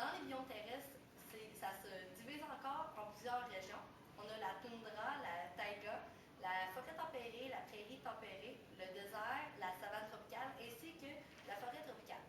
Dans les biomes terrestres, ça se divise encore en plusieurs régions. On a la toundra, la taïga, la forêt tempérée, la prairie tempérée, le désert, la savane tropicale ainsi que la forêt tropicale.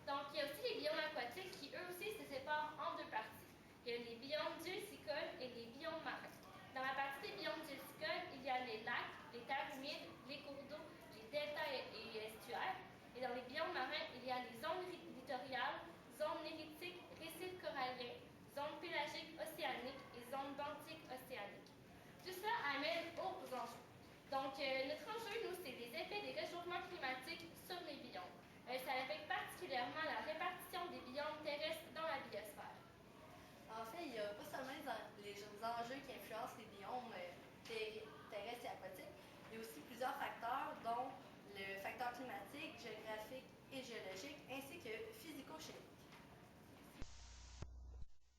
Donc, il y a aussi les biomes aquatiques qui, eux aussi, se séparent en deux parties. Il y a les biomes dulcicoles et les biomes marins. Dans la partie des biomes dulcicoles, il y a les lacs, les terres humides, les cours d'eau, les deltas et estuaires. Et dans les biomes marins, il y a les zones littorales, zones néritiques, récifs coralliens, zones pélagiques océaniques et zones benthiques océaniques. Tout cela amène aux enjeux. Donc, notre enjeu, nous, c'est les effets des réchauffements climatiques sur les biomes. Ça affecte particulièrement la répartition des biomes terrestres dans la biosphère. En fait, il n'y a pas seulement les enjeux qui influencent les biomes terrestres et aquatiques, il y a aussi plusieurs facteurs, dont le facteur climatique, géographique et géologique, ainsi que physico-chimique.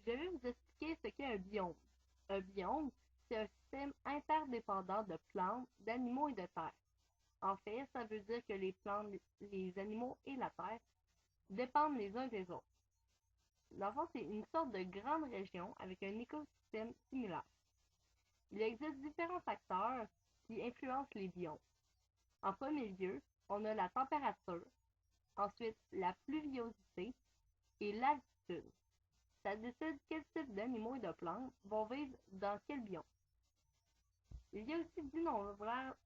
Je vais vous expliquer ce qu'est un biome. Un biome, c'est un système interdépendant de plantes, d'animaux et de terre. En fait, ça veut dire que les plantes, les animaux et la terre dépendent les uns des autres. Dans le fond, c'est une sorte de grande région avec un écosystème similaire. Il existe différents facteurs qui influencent les biomes. En premier lieu, on a la température, ensuite la pluviosité et l'altitude. Ça décide quel type d'animaux et de plantes vont vivre dans quel biome. Il y a aussi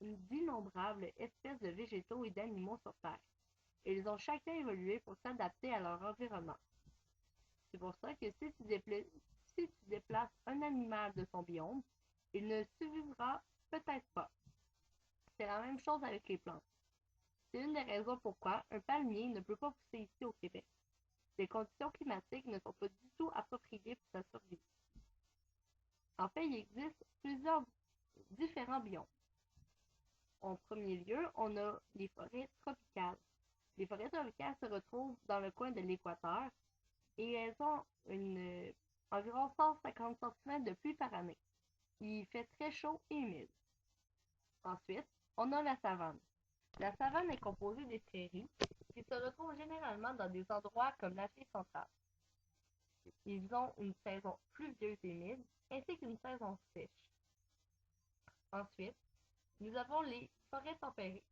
d'innombrables espèces de végétaux et d'animaux sur Terre, et ils ont chacun évolué pour s'adapter à leur environnement. C'est pour ça que si tu déplaces un animal de son biome, il ne survivra peut-être pas. C'est la même chose avec les plantes. C'est une des raisons pourquoi un palmier ne peut pas pousser ici au Québec. Les conditions climatiques ne sont pas du tout appropriées pour sa survie. En fait, il existe plusieurs différents biomes. En premier lieu, on a les forêts tropicales. Les forêts tropicales se retrouvent dans le coin de l'équateur et elles ont environ 150 cm de pluie par année. Il fait très chaud et humide. Ensuite, on a la savane. La savane est composée des prairies qui se retrouvent généralement dans des endroits comme l'Afrique centrale. Ils ont une saison pluvieuse et humide ainsi qu'une saison sèche. Ensuite, nous avons les forêts tempérées.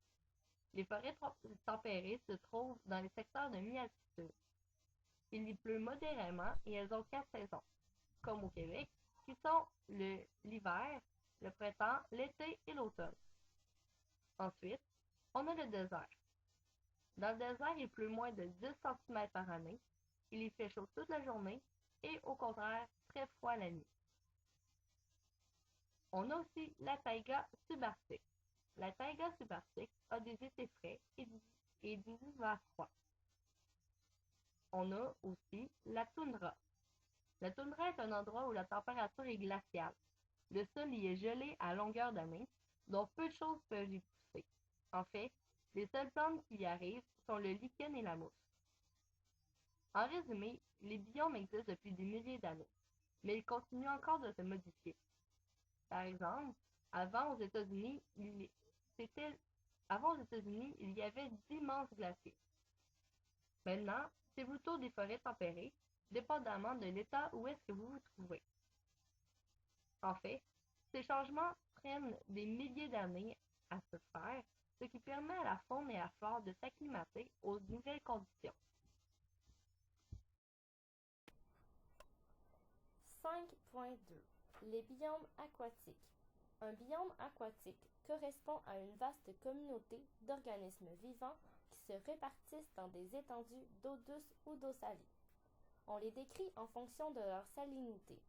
Les forêts tempérées se trouvent dans les secteurs de mi-altitude. Il y pleut modérément et elles ont 4 saisons, comme au Québec, qui sont l'hiver, le printemps, l'été et l'automne. Ensuite, on a le désert. Dans le désert, il pleut moins de 10 cm par année, il y fait chaud toute la journée et au contraire très froid la nuit. On a aussi la taïga subarctique. La taïga subarctique a des étés frais et des hivers froids. On a aussi la toundra. La toundra est un endroit où la température est glaciale. Le sol y est gelé à longueur d'année, donc peu de choses peuvent y pousser. En fait, les seules plantes qui y arrivent sont le lichen et la mousse. En résumé, les biomes existent depuis des milliers d'années, mais ils continuent encore de se modifier. Par exemple, avant aux États-Unis, il y avait d'immenses glaciers. Maintenant, c'est plutôt des forêts tempérées, dépendamment de l'état où est-ce que vous vous trouvez. En fait, ces changements prennent des milliers d'années à se faire, ce qui permet à la faune et à la flore de s'acclimater aux nouvelles conditions. 5.2 Les biomes aquatiques. Un biome aquatique correspond à une vaste communauté d'organismes vivants qui se répartissent dans des étendues d'eau douce ou d'eau salée. On les décrit en fonction de leur salinité.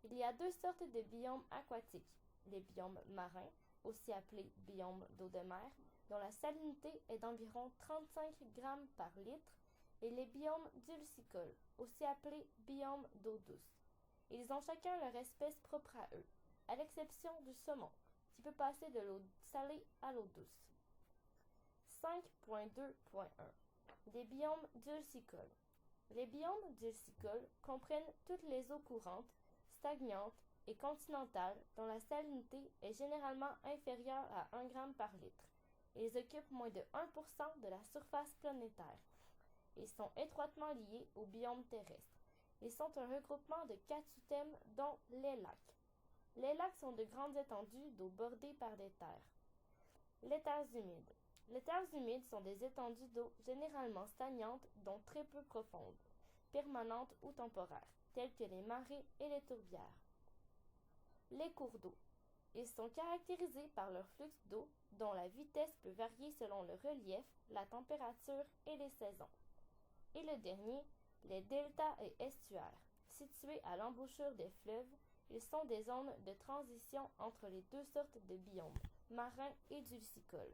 Il y a deux sortes de biomes aquatiques. Les biomes marins, aussi appelés biomes d'eau de mer, dont la salinité est d'environ 35 grammes par litre, et les biomes dulcicoles, aussi appelés biomes d'eau douce. Ils ont chacun leur espèce propre à eux, à l'exception du saumon, qui peut passer de l'eau salée à l'eau douce. 5.2.1 Des biomes dulcicoles. Les biomes dulcicoles comprennent toutes les eaux courantes, stagnantes et continentales dont la salinité est généralement inférieure à 1 g par litre. Ils occupent moins de 1% de la surface planétaire et sont étroitement liés au biome terrestre. Ils sont un regroupement de 4 sous-thèmes, dont les lacs. Les lacs sont de grandes étendues d'eau bordées par des terres. Les terres humides. Les terres humides sont des étendues d'eau généralement stagnantes, dont très peu profondes, permanentes ou temporaires, telles que les marais et les tourbières. Les cours d'eau. Ils sont caractérisés par leur flux d'eau, dont la vitesse peut varier selon le relief, la température et les saisons. Et le dernier, les deltas et estuaires. Situés à l'embouchure des fleuves, ils sont des zones de transition entre les deux sortes de biomes, marins et dulcicoles.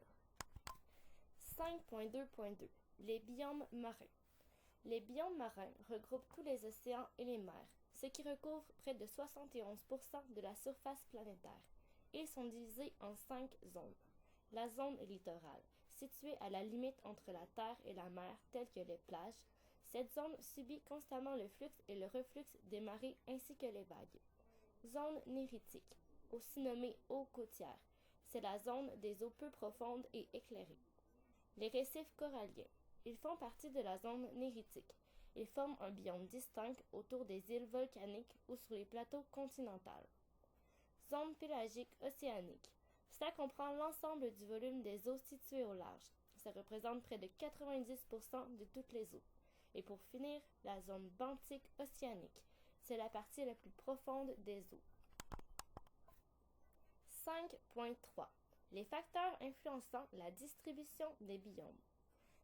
5.2.2 Les biomes marins. Les biomes marins regroupent tous les océans et les mers, ce qui recouvre près de 71% de la surface planétaire. Ils sont divisés en 5 zones. La zone littorale, située à la limite entre la terre et la mer, telle que les plages. Cette zone subit constamment le flux et le reflux des marées ainsi que les vagues. Zone néritique, aussi nommée eau côtière. C'est la zone des eaux peu profondes et éclairées. Les récifs coralliens. Ils font partie de la zone néritique. Ils forment un biome distinct autour des îles volcaniques ou sur les plateaux continentaux. Zone pélagique océanique. Cela comprend l'ensemble du volume des eaux situées au large. Ça représente près de 90% de toutes les eaux. Et pour finir, la zone benthique océanique. C'est la partie la plus profonde des eaux. 5.3 Les facteurs influençant la distribution des biomes.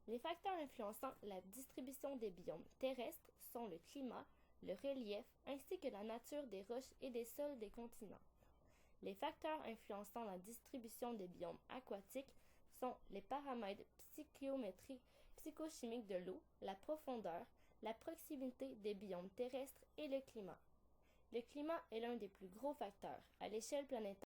Les facteurs influençant la distribution des biomes terrestres sont le climat, le relief, ainsi que la nature des roches et des sols des continents. Les facteurs influençant la distribution des biomes aquatiques sont les paramètres psychochimiques de l'eau, la profondeur, la proximité des biomes terrestres et le climat. Le climat est l'un des plus gros facteurs à l'échelle planétaire